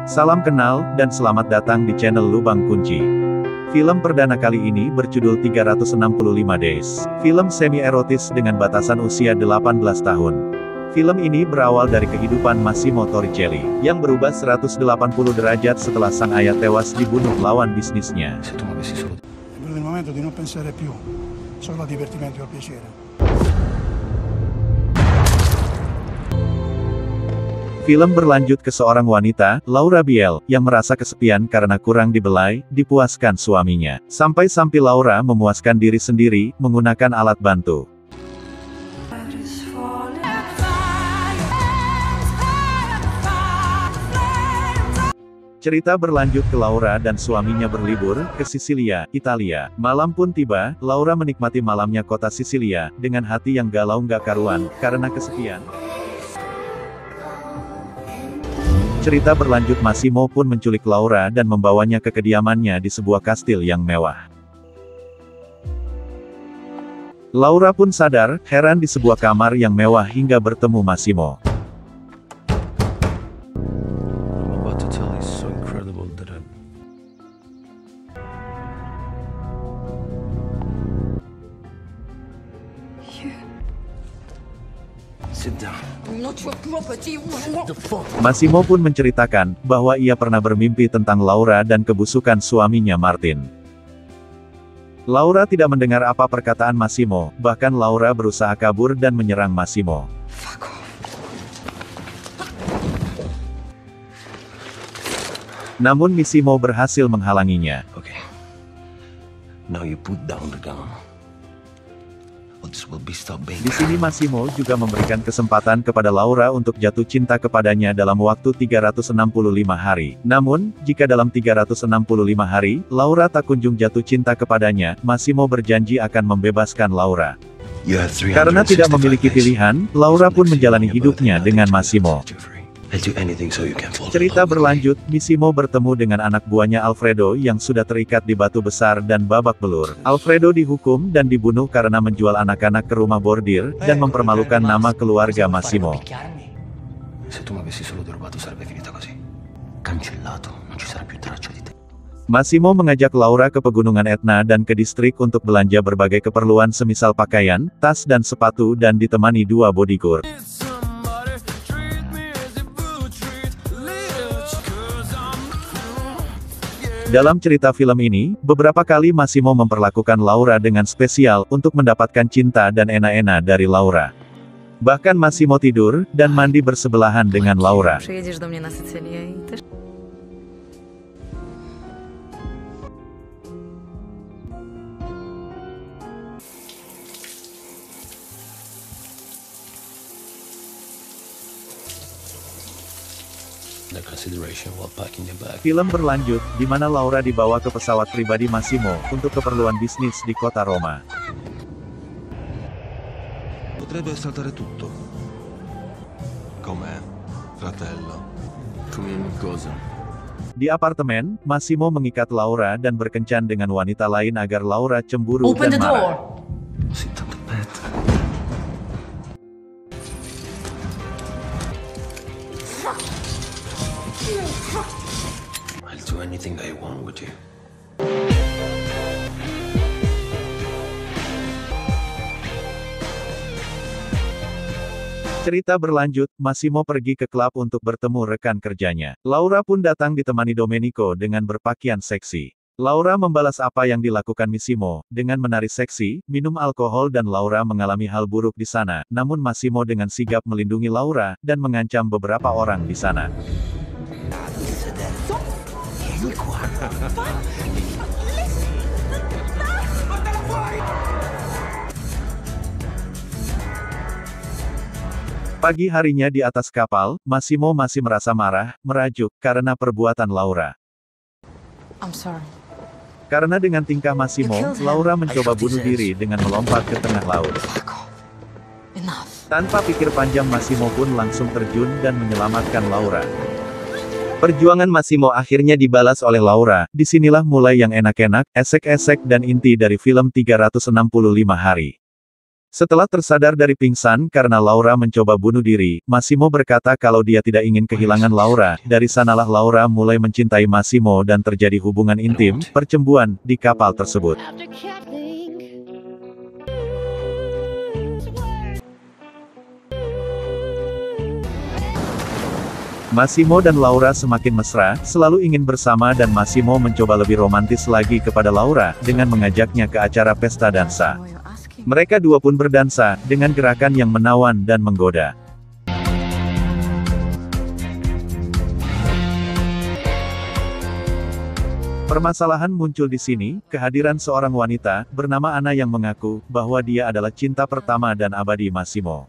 Salam kenal, dan selamat datang di channel Lubang Kunci. Film perdana kali ini berjudul 365 Days. Film semi-erotis dengan batasan usia 18 tahun. Film ini berawal dari kehidupan Massimo Torricelli, yang berubah 180 derajat setelah sang ayah tewas dibunuh lawan bisnisnya. Nel momento di non pensare più solo al divertimento e al piacere. Film berlanjut ke seorang wanita, Laura Biel, yang merasa kesepian karena kurang dibelai, dipuaskan suaminya. Sampai-sampai Laura memuaskan diri sendiri, menggunakan alat bantu. Cerita berlanjut ke Laura dan suaminya berlibur, ke Sisilia, Italia. Malam pun tiba, Laura menikmati malamnya kota Sisilia, dengan hati yang galau nggak karuan, karena kesepian. Cerita berlanjut Massimo pun menculik Laura dan membawanya ke kediamannya di sebuah kastil yang mewah. Laura pun sadar, heran di sebuah kamar yang mewah hingga bertemu Massimo. Massimo pun menceritakan, bahwa ia pernah bermimpi tentang Laura dan kebusukan suaminya Martin. Laura tidak mendengar apa perkataan Massimo, bahkan Laura berusaha kabur dan menyerang Massimo. Namun Massimo berhasil menghalanginya. Okay. Now you put down the gun. Di sini Massimo juga memberikan kesempatan kepada Laura untuk jatuh cinta kepadanya dalam waktu 365 hari. Namun, jika dalam 365 hari, Laura tak kunjung jatuh cinta kepadanya, Massimo berjanji akan membebaskan Laura. Karena tidak memiliki pilihan, Laura pun menjalani hidupnya dengan Massimo. Cerita berlanjut, Massimo bertemu dengan anak buahnya Alfredo yang sudah terikat di batu besar dan babak belur. Alfredo dihukum dan dibunuh karena menjual anak-anak ke rumah bordir, dan mempermalukan nama keluarga Massimo. Massimo mengajak Laura ke pegunungan Etna dan ke distrik untuk belanja berbagai keperluan semisal pakaian, tas dan sepatu dan ditemani dua bodyguard. Dalam cerita film ini, beberapa kali Massimo memperlakukan Laura dengan spesial untuk mendapatkan cinta dan enak-enak dari Laura. Bahkan Massimo tidur dan mandi bersebelahan dengan Laura. Film berlanjut, di mana Laura dibawa ke pesawat pribadi Massimo, untuk keperluan bisnis di kota Roma. Potrebbe saltare tutto. Come, fratello? Come cosa? Di apartemen, Massimo mengikat Laura dan berkencan dengan wanita lain agar Laura cemburu dan marah. I'll do anything I want with you. Cerita berlanjut, Massimo pergi ke klub untuk bertemu rekan kerjanya. Laura pun datang ditemani Domenico dengan berpakaian seksi. Laura membalas apa yang dilakukan Massimo, dengan menari seksi, minum alkohol dan Laura mengalami hal buruk di sana, namun Massimo dengan sigap melindungi Laura, dan mengancam beberapa orang di sana. Pagi harinya di atas kapal, Massimo masih merasa marah, merajuk, karena perbuatan Laura. Karena dengan tingkah Massimo, Laura mencoba bunuh diri dengan melompat ke tengah laut. Tanpa pikir panjang Massimo pun langsung terjun dan menyelamatkan Laura. Perjuangan Massimo akhirnya dibalas oleh Laura. Disinilah mulai yang enak-enak, esek-esek dan inti dari film 365 hari. Setelah tersadar dari pingsan karena Laura mencoba bunuh diri, Massimo berkata kalau dia tidak ingin kehilangan Laura. Dari sanalah Laura mulai mencintai Massimo dan terjadi hubungan intim, percemburuan, di kapal tersebut. Massimo dan Laura semakin mesra, selalu ingin bersama dan Massimo mencoba lebih romantis lagi kepada Laura, dengan mengajaknya ke acara pesta dansa. Mereka dua pun berdansa, dengan gerakan yang menawan dan menggoda. Permasalahan muncul di sini, kehadiran seorang wanita, bernama Anna yang mengaku, bahwa dia adalah cinta pertama dan abadi Massimo.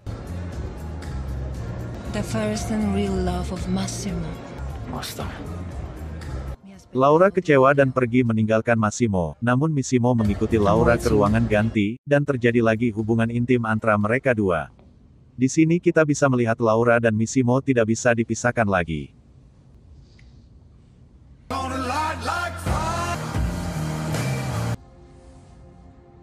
The first and real love of Massimo. Laura kecewa dan pergi meninggalkan Massimo, namun Massimo mengikuti Laura ke ruangan ganti, dan terjadi lagi hubungan intim antara mereka dua. Di sini kita bisa melihat Laura dan Massimo tidak bisa dipisahkan lagi.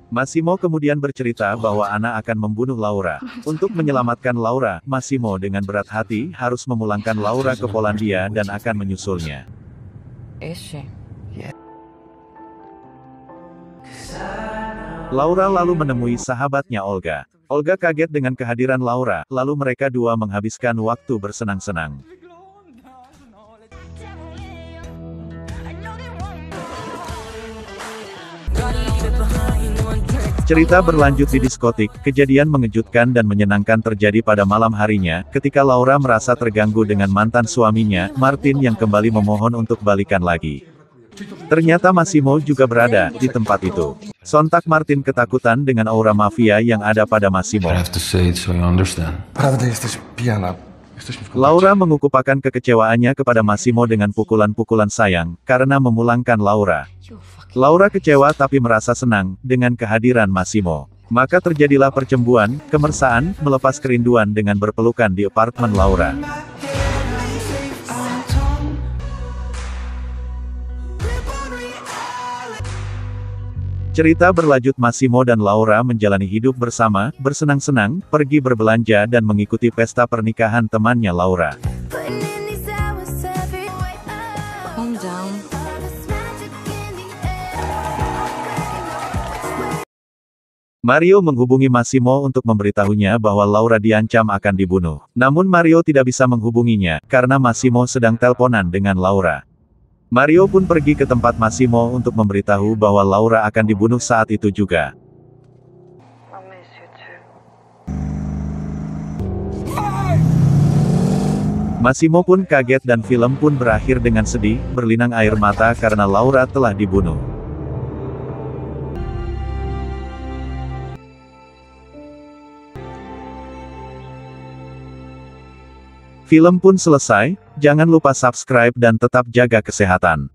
Massimo kemudian bercerita bahwa Anna akan membunuh Laura. Untuk menyelamatkan Laura, Massimo dengan berat hati harus memulangkan Laura ke Polandia dan akan menyusulnya. Laura lalu menemui sahabatnya Olga. Olga kaget dengan kehadiran Laura, lalu mereka dua menghabiskan waktu bersenang-senang. Cerita berlanjut di diskotik, kejadian mengejutkan dan menyenangkan terjadi pada malam harinya, ketika Laura merasa terganggu dengan mantan suaminya, Martin yang kembali memohon untuk balikan lagi. Ternyata Massimo juga berada di tempat itu. Sontak Martin ketakutan dengan aura mafia yang ada pada Massimo. Laura mengukuhkan kekecewaannya kepada Massimo dengan pukulan-pukulan sayang, karena memulangkan Laura. Laura kecewa tapi merasa senang, dengan kehadiran Massimo. Maka terjadilah percemburuan, kemesraan, melepas kerinduan dengan berpelukan di apartemen Laura. Cerita berlanjut Massimo dan Laura menjalani hidup bersama, bersenang-senang, pergi berbelanja dan mengikuti pesta pernikahan temannya Laura. Calm down. Mario menghubungi Massimo untuk memberitahunya bahwa Laura diancam akan dibunuh. Namun Mario tidak bisa menghubunginya, karena Massimo sedang teleponan dengan Laura. Mario pun pergi ke tempat Massimo untuk memberitahu bahwa Laura akan dibunuh saat itu juga. Massimo pun kaget dan film pun berakhir dengan sedih, berlinang air mata karena Laura telah dibunuh. Film pun selesai, jangan lupa subscribe dan tetap jaga kesehatan.